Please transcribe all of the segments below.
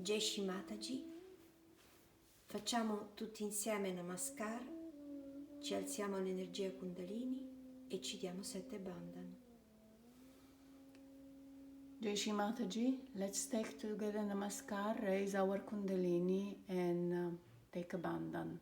Jai Shri Mataji. Facciamo tutti insieme Namaskar, ci alziamo all'energia Kundalini e ci diamo 7 bandhan. Jai Shri Mataji, let's take together Namaskar, raise our Kundalini and take a bandhan.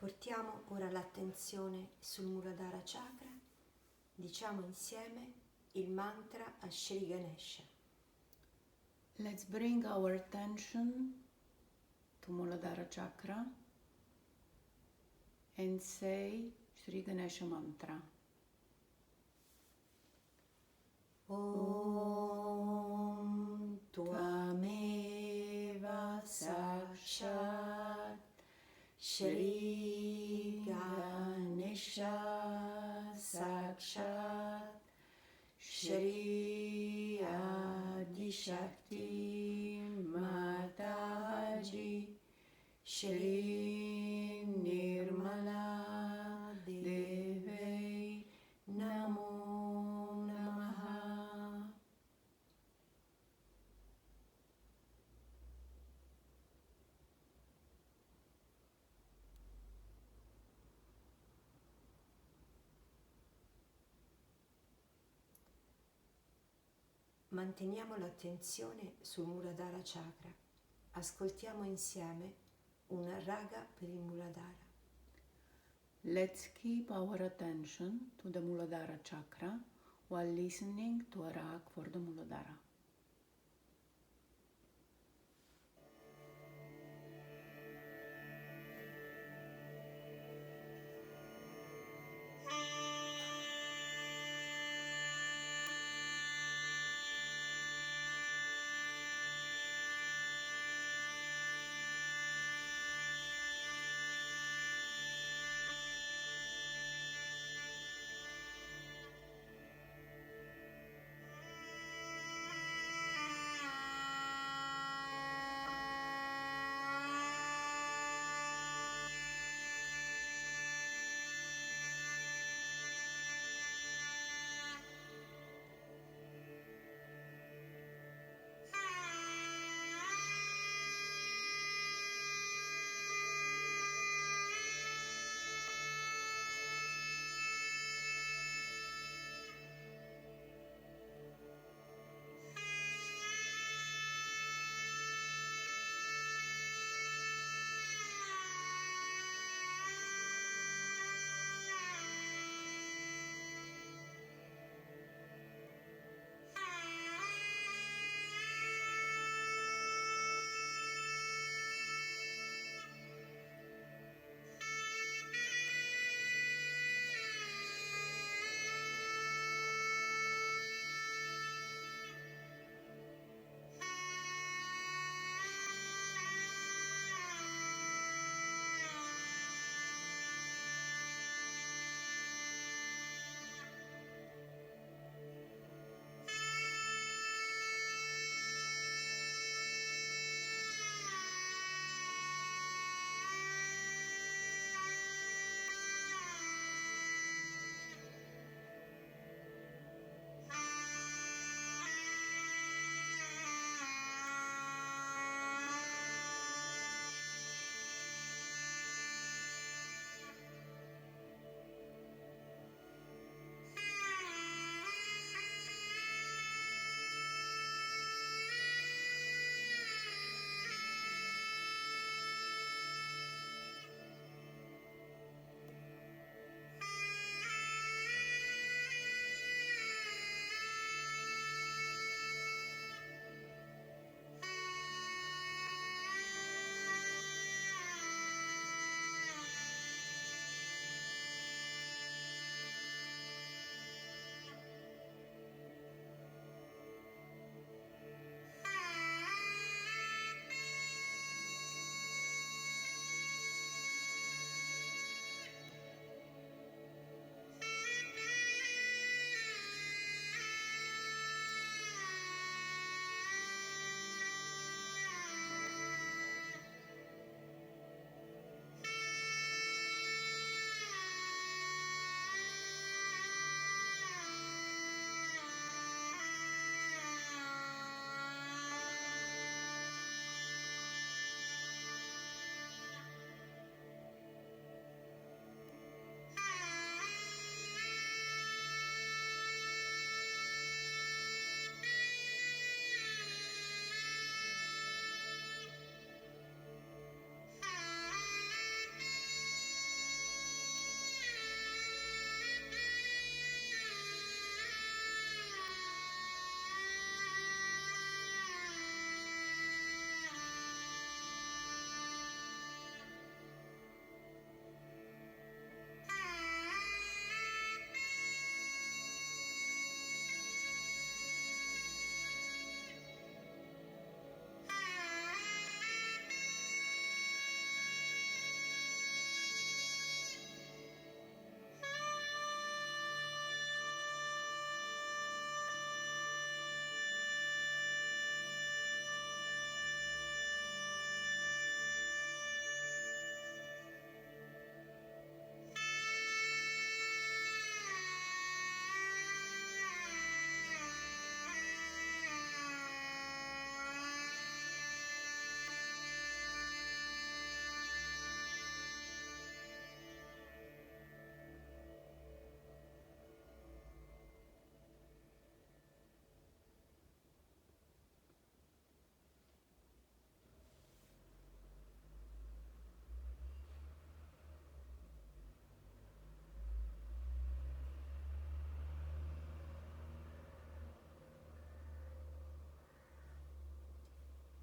Portiamo ora l'attenzione sul Muladhara Chakra, diciamo insieme il mantra a Shri Ganesha. Let's bring our attention to Muladhara Chakra and say Shri Ganesha mantra. Om Tvameva Sakshat Shri Ganesha Sakshat Shri Adi Shakti Mataji Shri Nirmala Deve Namo Namaha. Manteniamo l'attenzione sul Muladhara Chakra. Ascoltiamo insieme un raga per il Muladhara. Let's keep our attention to the Muladhara Chakra while listening to a rag for the Muladhara.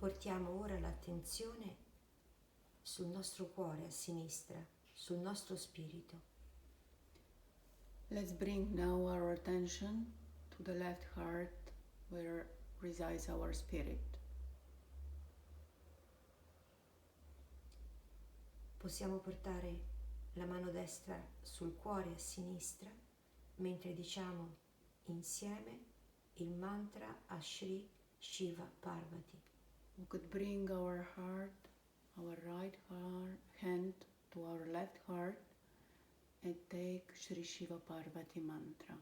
Portiamo ora l'attenzione sul nostro cuore a sinistra, sul nostro spirito. Let's bring now our attention to the left heart where resides our spirit. Possiamo portare la mano destra sul cuore a sinistra mentre diciamo insieme il mantra a Shri Shiva Parvati. We could bring our right hand to our left heart and take Shri Shiva Parvati mantra.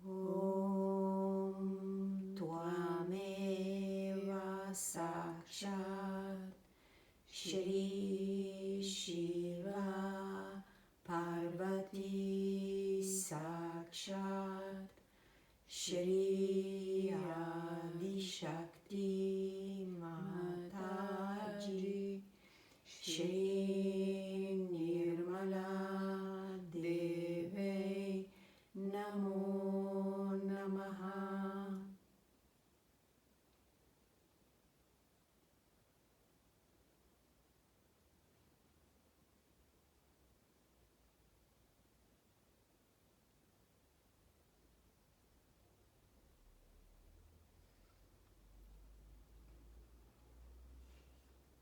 Om Tvameva Sakshat Shri Shiva Parvati Sakshat Shri Adi Shakti Mataji Shri Nirmala Deve Namo Namaha.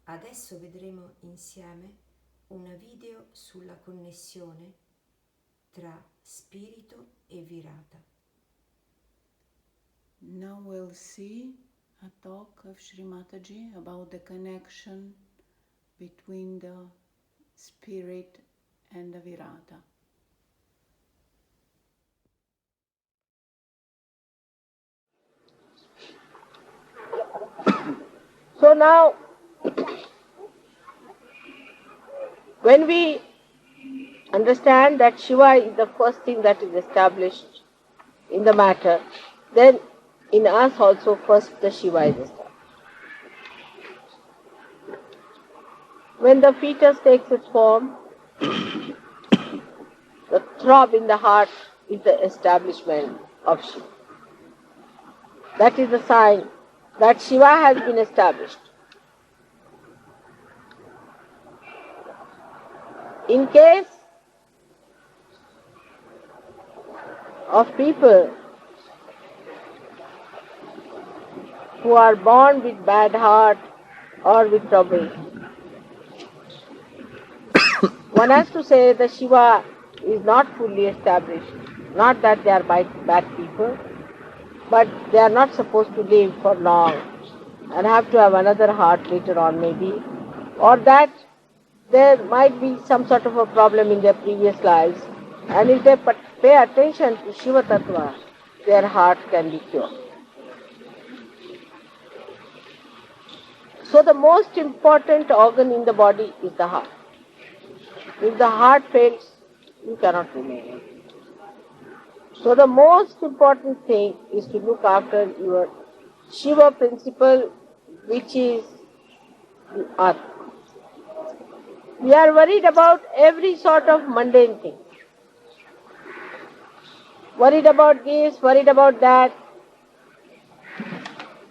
Adesso vedremo insieme una video sulla connessione tra spirito e virata. Now we'll see a talk of Shri Mataji about the connection between the spirit and the virata. So now, when we understand that Shiva is the first thing that is established in the matter, then in us also first the Shiva is established. When the fetus takes its form, the throb in the heart is the establishment of Shiva. That is the sign that Shiva has been established. In case of people who are born with bad heart or with trouble, one has to say that Shiva is not fully established. Not that they are bad people, but they are not supposed to live for long and have to have another heart later on maybe, or that there might be some sort of a problem in their previous lives, and if they pay attention to Shiva Tattva, their heart can be cured. So the most important organ in the body is the heart. If the heart fails, you cannot remain. So the most important thing is to look after your Shiva principle, which is the Atma. We are worried about every sort of mundane thing. Worried about this, worried about that.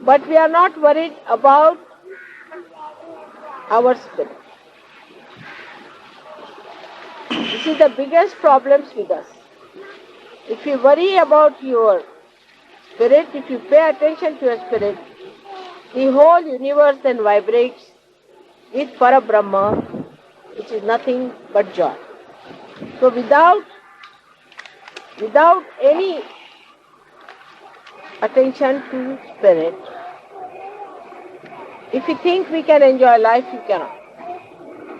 But we are not worried about our spirit. This is the biggest problems with us. If you worry about your spirit, if you pay attention to your spirit, the whole universe then vibrates with Parabrahma, which is nothing but joy. So without any attention to spirit, if you think we can enjoy life, you cannot.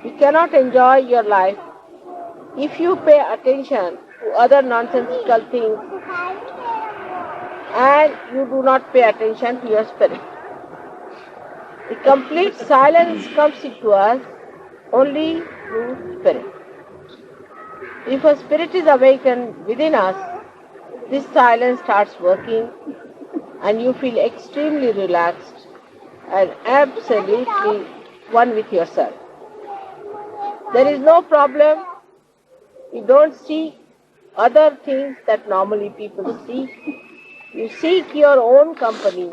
You cannot enjoy your life if you pay attention to other nonsensical things and you do not pay attention to your spirit. The complete silence comes into us only through spirit. If a spirit is awakened within us, this silence starts working and you feel extremely relaxed and absolutely one with yourself. There is no problem. You don't seek other things that normally people seek. You seek your own company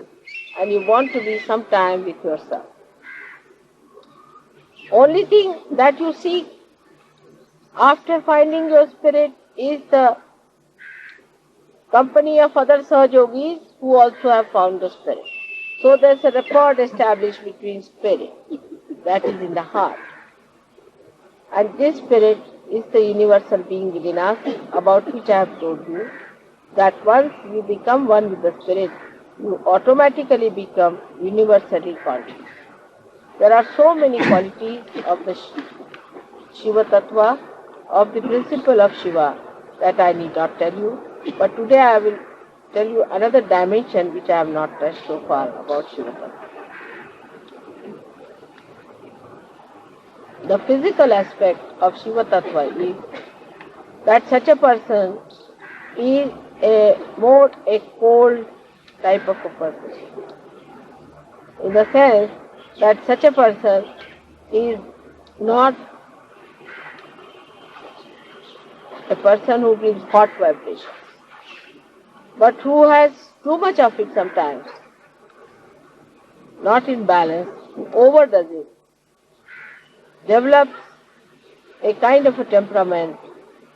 and you want to be some time with yourself. Only thing that you seek after finding your spirit is the company of other Sahajogis who also have found the spirit. So there's a rapport established between spirit, that is in the heart. And this spirit is the universal being within us, about which I have told you, that once you become one with the spirit, you automatically become universally conscious. There are so many qualities of the Shiva Tattva, of the principle of Shiva, that I need not tell you. But today I will tell you another dimension which I have not touched so far about Shiva Tattva. The physical aspect of Shiva Tattva is that such a person is more a cold type of a person. In the sense that such a person is not a person who gives hot vibrations, but who has too much of it sometimes, not in balance, who overdoes it, develops a kind of a temperament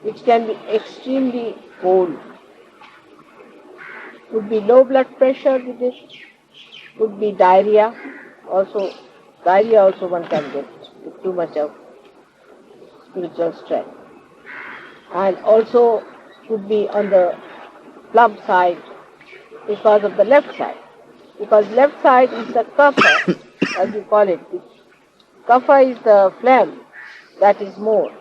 which can be extremely cold. Could be low blood pressure with it, could be diarrhea also one can get with too much of spiritual strength. And also could be on the plump side because of the left side. Because left side is the kapha, as you call it. Kapha is the phlegm, that is more.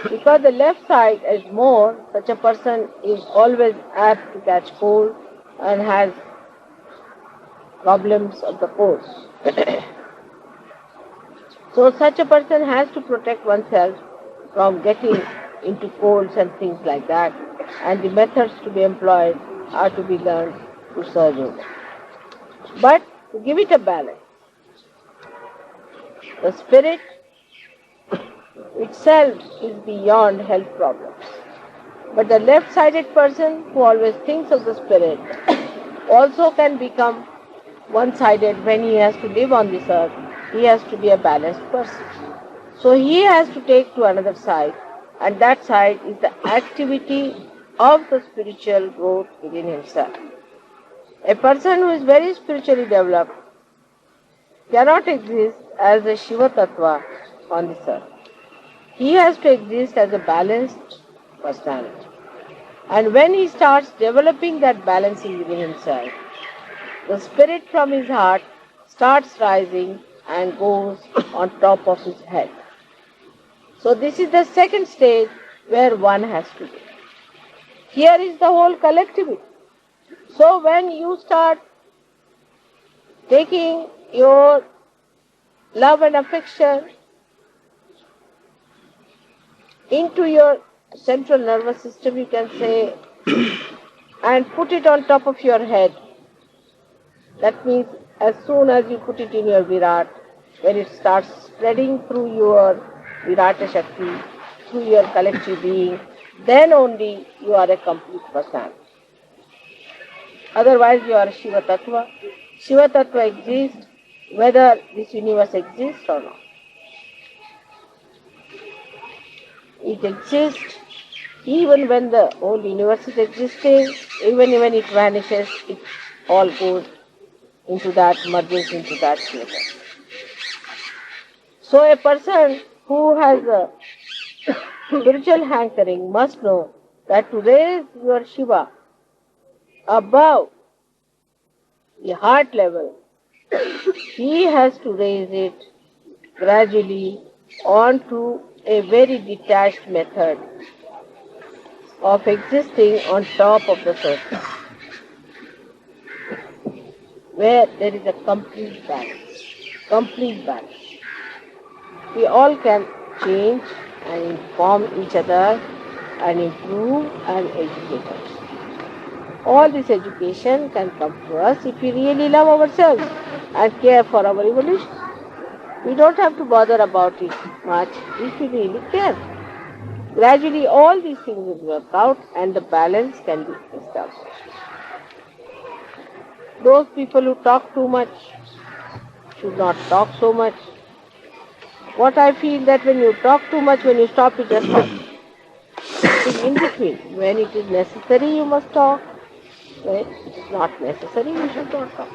Because the left side is more, such a person is always apt to catch cold and has problems of the pores. So such a person has to protect oneself from getting into colds and things like that, and the methods to be employed are to be learned through Sahaja Yoga. But to give it a balance, the spirit itself is beyond health problems. But the left-sided person who always thinks of the spirit also can become one-sided when he has to live on this earth. He has to be a balanced person. So he has to take to another side, and that side is the activity of the spiritual growth within himself. A person who is very spiritually developed cannot exist as a Shiva Tattva on this earth. He has to exist as a balanced personality. And when he starts developing that balancing within himself, the spirit from his heart starts rising and goes on top of his head. So this is the second stage where one has to be. Here is the whole collectivity. So when you start taking your love and affection into your central nervous system, you can say, and put it on top of your head. That means as soon as you put it in your Virat, when it starts spreading through your Virata Shakti, through your collective being, then only you are a complete person. Otherwise you are Shiva Tattva. Shiva Tattva exists whether this universe exists or not. It exists even when the whole universe is existing, even when it vanishes, it all goes into that, merges into that Shiva. So a person who has a spiritual hankering must know that to raise your Shiva above the heart level, he has to raise it gradually onto a very detached method of existing on top of the surface, where there is a complete balance. Complete balance. We all can change and inform each other and improve and educate us. All this education can come to us if we really love ourselves and care for our evolution. We don't have to bother about it much if we really care. Gradually all these things will work out and the balance can be established. those people who talk too much should not talk so much. What I feel that when you talk too much, when you stop, you just stop. In between, when it is necessary, you must talk. When it is not necessary, you should not talk.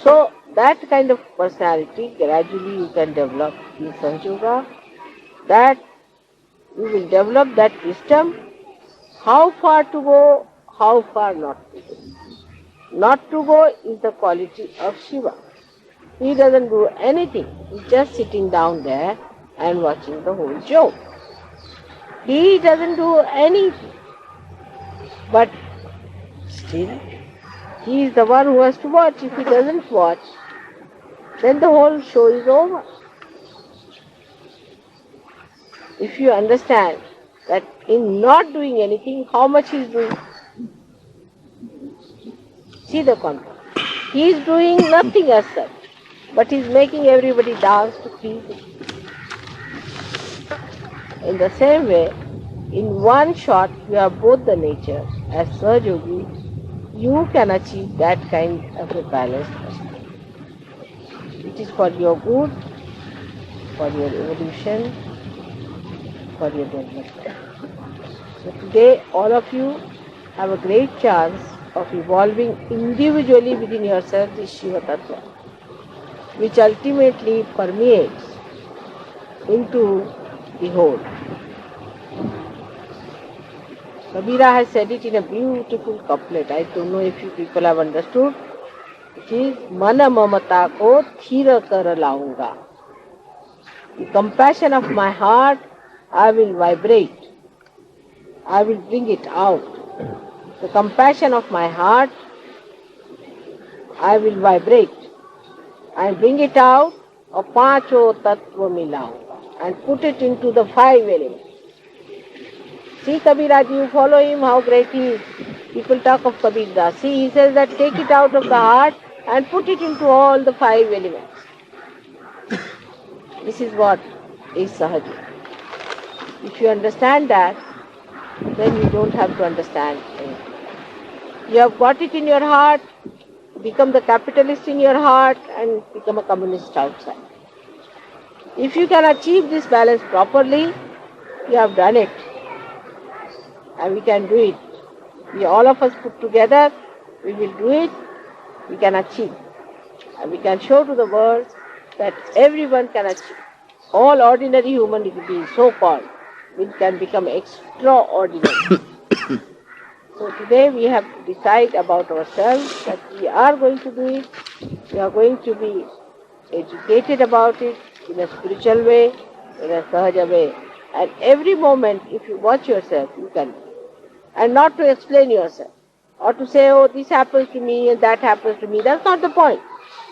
So that kind of personality gradually you can develop in Sahaja Yoga. That you will develop that wisdom, how far to go, how far not to go. Not to go is the quality of Shiva. He doesn't do anything. He's just sitting down there and watching the whole show. He doesn't do anything. But still, he is the one who has to watch. If he doesn't watch, then the whole show is over. If you understand that in not doing anything, how much he is doing. See the contrast. He is doing nothing as such, but he is making everybody dance to please him. In the same way, in one shot you have both the nature. As Sahaja Yogi, you can achieve that kind of a balanced personality. It is for your good, for your evolution, for your development. So today all of you have a great chance of evolving individually within yourself this Shiva Tattva, which ultimately permeates into the whole. Kabira has said it in a beautiful couplet. I don't know if you people have understood. It is Mana mamata ko thira kar launga. The compassion of my heart I will vibrate. I will bring it out. The compassion of my heart I will vibrate and bring it out of Pancho Tattva milaunga and put it into the 5 elements. See Kabira, you follow him, how great he is. People talk of Kabir Das. See, he says that take it out of the heart and put it into all the 5 elements. This is what is Sahaja. If you understand that, then you don't have to understand anything. You have got it in your heart, become the capitalist in your heart and become a communist outside. If you can achieve this balance properly, you have done it. And we can do it. We all of us put together, we will do it, we can achieve. And we can show to the world that everyone can achieve. All ordinary human beings, so-called, we can become extraordinary. So today we have to decide about ourselves that we are going to do it, we are going to be educated about it in a spiritual way, in a Sahaja way. And every moment, if you watch yourself, you can do it. And not to explain yourself, or to say, oh, this happens to me and that happens to me. That's not the point.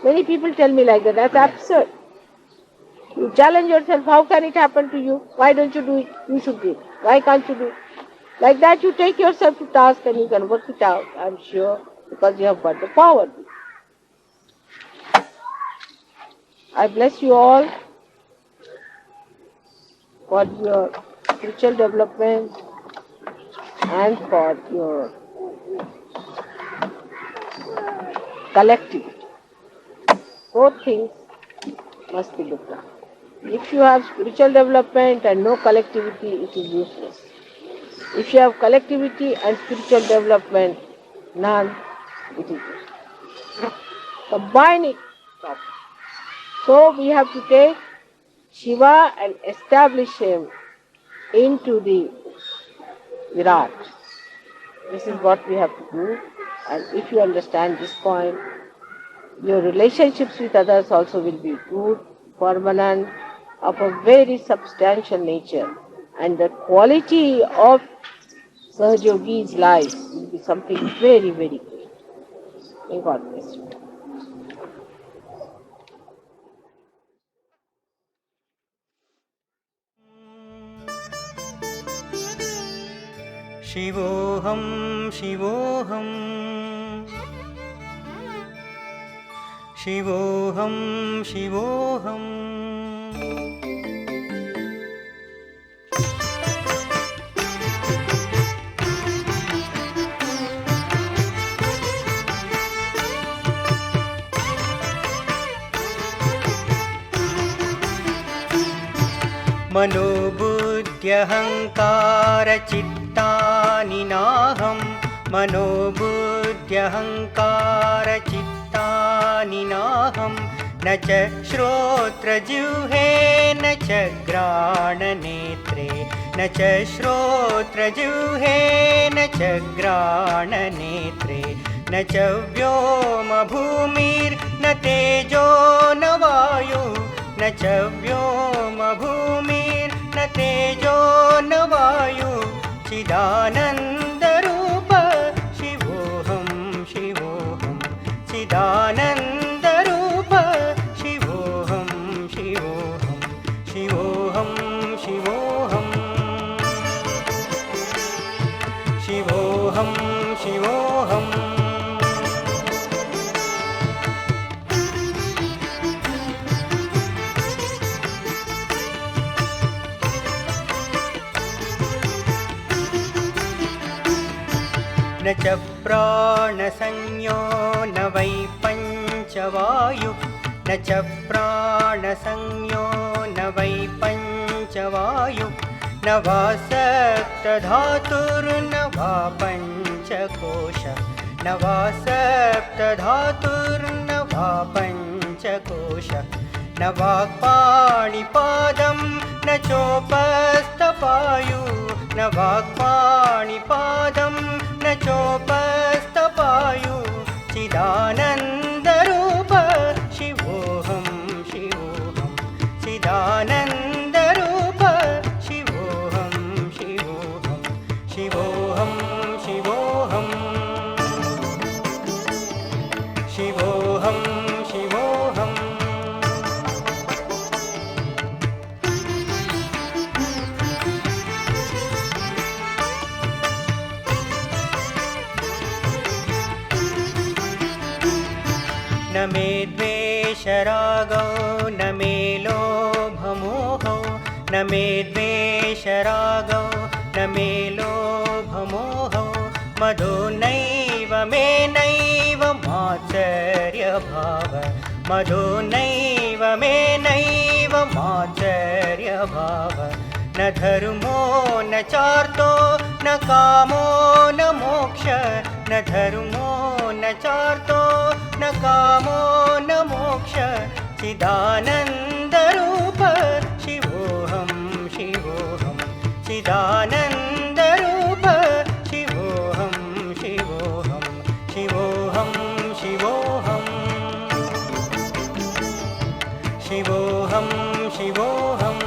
Many people tell me like that. That's absurd. You challenge yourself, how can it happen to you? Why don't you do it? You should do it. Why can't you do it? Like that you take yourself to task and you can work it out, I'm sure, because you have got the power. I bless you all for your spiritual development and for your collectivity. Both things must be looked at. If you have spiritual development and no collectivity, it is useless. If you have collectivity and spiritual development, none, it is useless. Combine it properly. So we have to take Shiva and establish him into the Virat. This is what we have to do. And if you understand this point, your relationships with others also will be good, permanent, of a very substantial nature. And the quality of Sahaja Yogi's life will be something very, very great. May God bless you. शिवोऽहं शिवोऽहं शिवोऽहं शिवोऽहम् मनोबुद्ध्यहङ्कारचित्तानि नाहं मनोबुद्ध्यहङ्कारचित्तानि नाहं न च श्रोत्रजिह्वे न च घ्राणनेत्रे न च श्रोत्रजिह्वे न च घ्राणनेत्रे न च व्योमभूमिर्न तेजो न वायु न च व्योमभूमिर्न तेजो न वायु चिदानन्दरूप शिवोऽहं शिवोऽहं चिदानन्दरूप शिवोऽहं शिवोऽहं शिवोऽहं शिवोऽहं शिवोऽहं शिवोऽहम् न च प्राणसंज्ञो न वै पञ्चवायु न च प्राणसंज्ञो न वै पञ्चवायु न वा सप्तधातुर्न वा पञ्चकोश न वा सप्तधातुर्न वा पञ्चकोश न वाक्पाणिपादं न चोपस्थपायु न वाक्पाणिपादं न चोपस्थपायु चिदानन्दरूप शिवोऽहं शिवोऽहं चिदानन्दरूप शिवोऽहं शिवोऽहं शिवोऽहं शिवोऽहं शिवोऽहं शिवोऽहम् न मे द्वेषरागौ न मे लोभमोहौ न मे द्वेषरागौ न मे लोभमोहौ मदो नैव मे नैव मात्सर्यभाव मदो नैव मे नैव मात्सर्यभाव न धर्मो न चार्तो न कामो न मोक्ष न धर्मो न चार्तो न कामो न मोक्ष चिदानन्दरूप शिवोऽहं शिवोऽहं चिदानन्दरूप शिवोऽहं शिवोऽहं शिवोऽहं शिवोऽहं शिवोऽहं शिवोऽहम्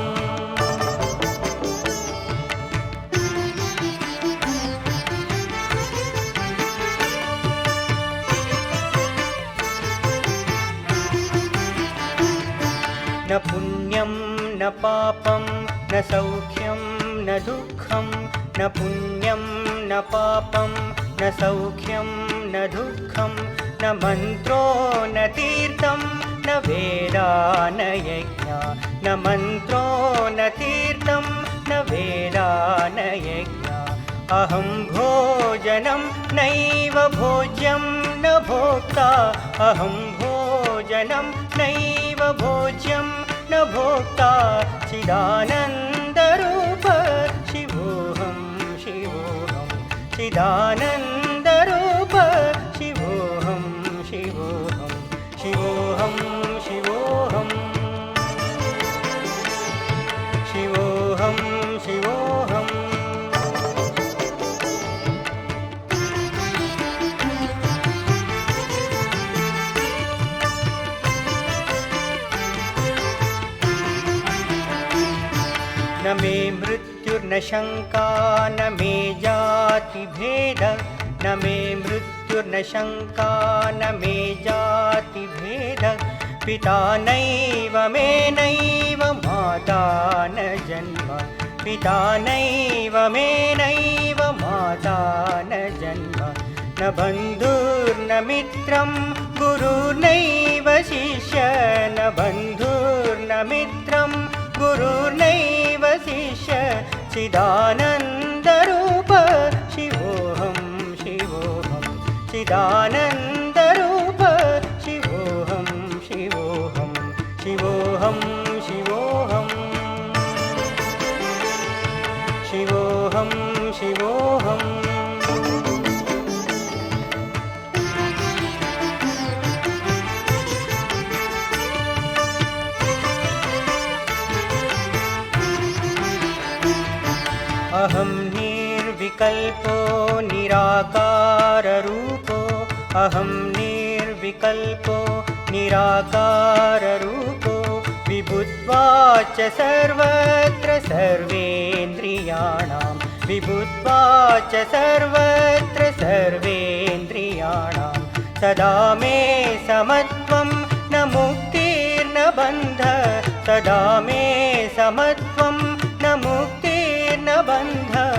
न पुण्यं न पापं न सौख्यं न दुःखं न पुण्यं न पापं न सौख्यं न दुःखं न मन्त्रो न तीर्थं न वेदा न यज्ञा न मन्त्रो न तीर्थं न वेदा न यज्ञा अहं भोजनं नैव भोज्यं न भोक्ता अहं भोजनं नैव भोज्यं न भोक्ता चिदानन्दरूप शिवोऽहं शिवोऽहं चिदानन्दरूप शिवोऽहं शिवोऽहं शिवोऽहं शिवोऽहं शिवोऽहं शिवोऽहम् न मे मृत्युर्न शङ्का न मे जातिभेद न मे मृत्युर्न शङ्का न मे जातिभेद पिता नैव मे नैव माता न जन्म पिता नैव मे नैव माता न जन्म न बन्धुर्न मित्रं गुरुर्नैव शिष्य न बन्धुर्न मित्रं गुरुर्नैव शिष्य चिदानन्दरूप शिवोऽहं शिवोऽहं चिदानन्दरूप शिवोऽहं शिवोऽहं शिवोऽहं शिवोऽहम् अहं निर्विकल्पो निराकाररूपो अहं निर्विकल्पो निराकाररूपो विभुत्वाच्च सर्वत्र सर्वेन्द्रियाणां विभुत्वाच्च सर्वत्र सर्वेन्द्रियाणां सदा मे समत्वं न मुक्तिर्न बन्धः सदा मे समत्वं न मुक्तिर्न बन्धः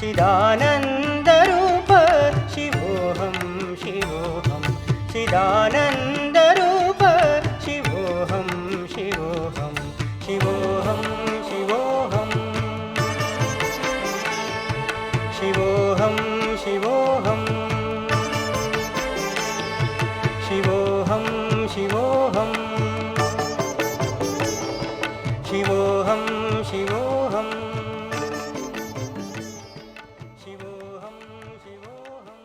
चिदानन्दरूप शिवोऽहं शिवोऽहं चिदानन्दरूप शिवोऽहं शिवोऽहं शिवोऽहं शिवोऽहं शिवोऽहं शिवोऽहं शिवोऽहं शिवोऽहं शिवोऽहं शिवोऽहं शिवोऽहं शिवोऽहम्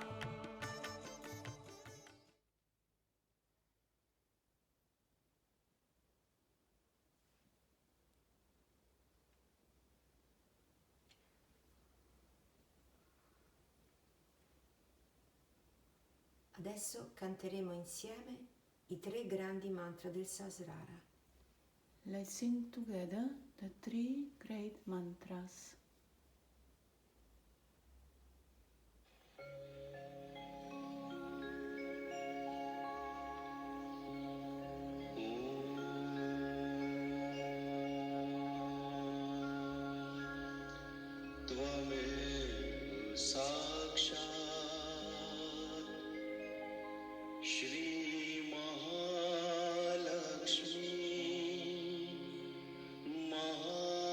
Adesso canteremo insieme i 3 grandi mantra del Sahasrara. Let's sing together the 3 great mantras. त्वमेव साक्षात् श्री महालक्ष्मी महासरस्वती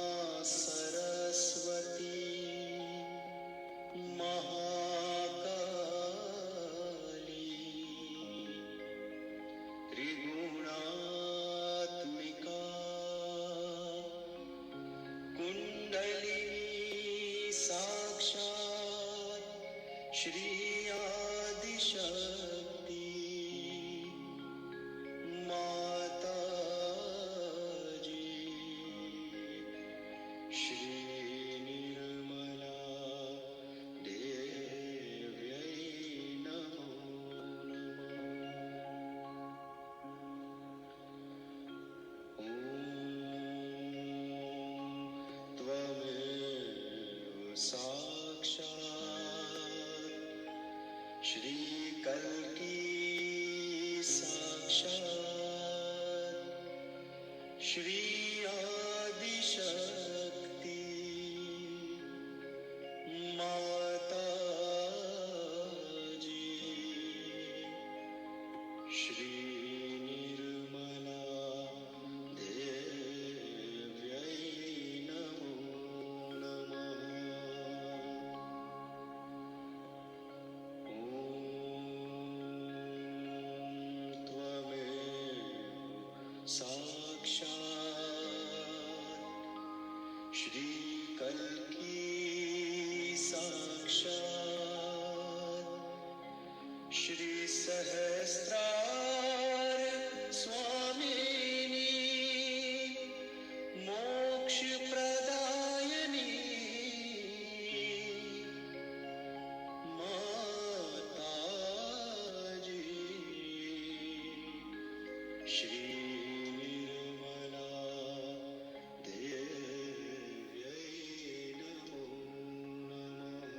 महाकाली त्रिगुणात्मिका कुण्डलिनी साक्षात् श्री आदिशक्ति माताजी श्री निर्मला देव्यै नमो नमः। ॐ त्वमेव साक्षात् श्री कल्की साक्षात् श्री आदिशक्ति माताजी श्री निर्मला देव्यै नमो नमः। ॐ त्वमेव साक्षात् श्री कल्की साक्षात् श्री सहस्रार स्वामिनी मोक्षप्रदायिनी माताजी श्री निर्मला देव्यै नमो नमः।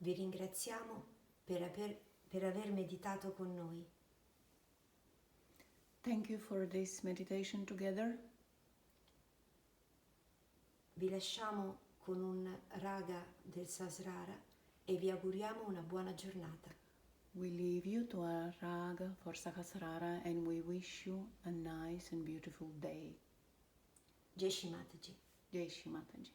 Vi ringraziamo per aver meditato con noi. Thank you for this meditation together. Vi lasciamo con un raga del Sahasrara e vi auguriamo una buona giornata. We leave you to a raga for Sahasrara and we wish you a nice and beautiful day. Jai Shri Mataji. Jai Shri Mataji.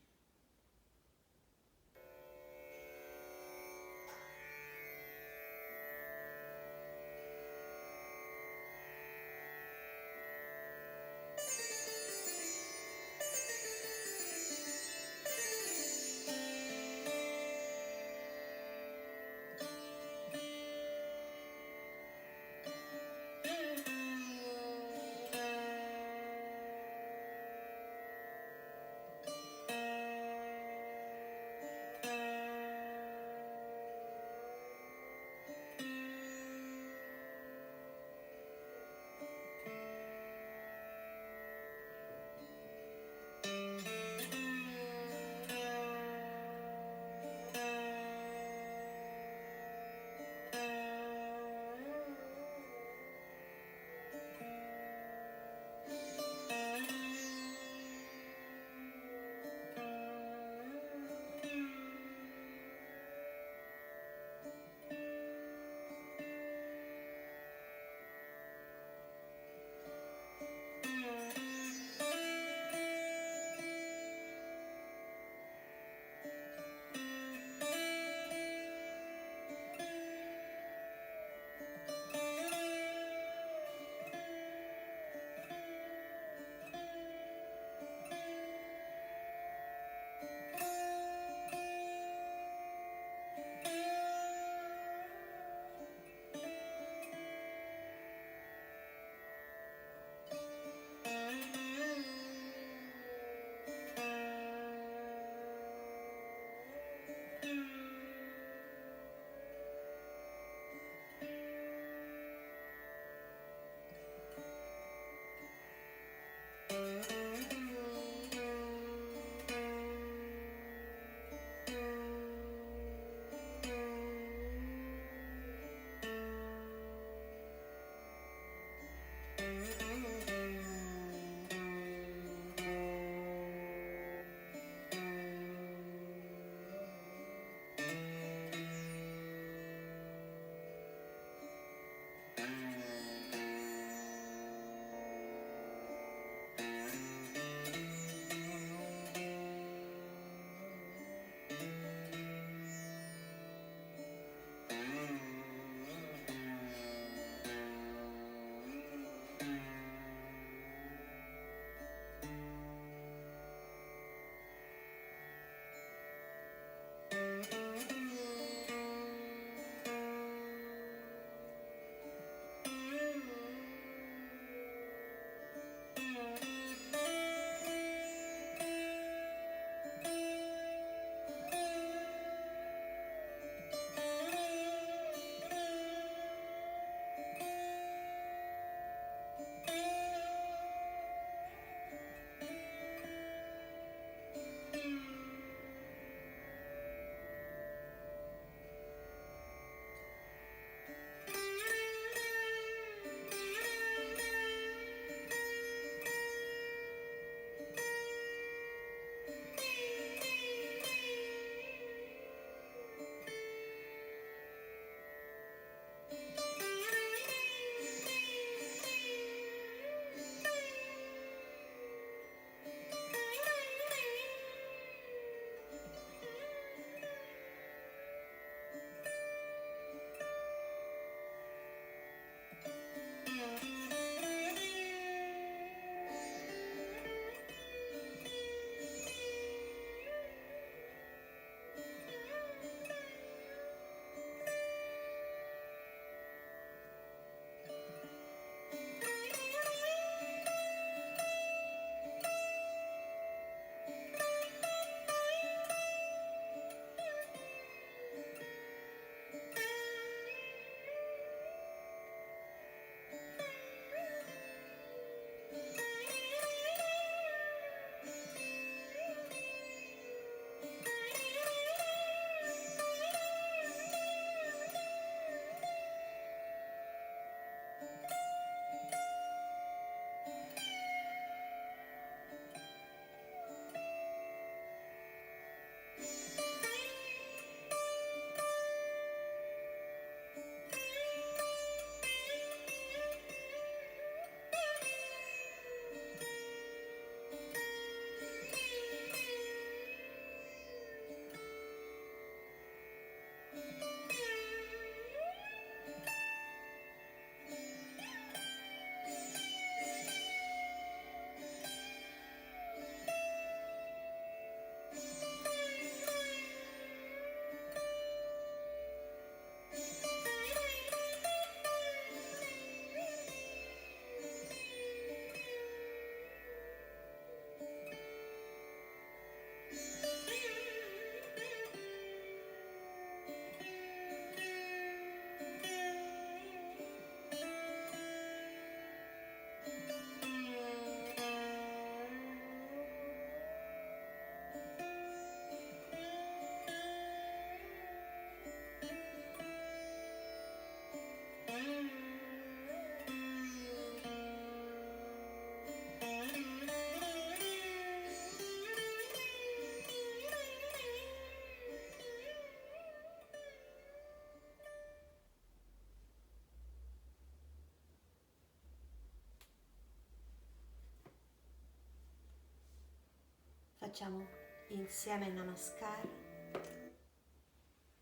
Facciamo insieme il Namaskar,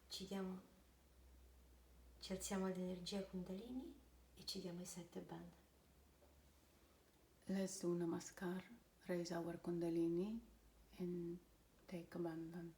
ci alziamo all'energia Kundalini e ci diamo i 7 bandha. Let's do Namaskar, raise our Kundalini and take a bandhan.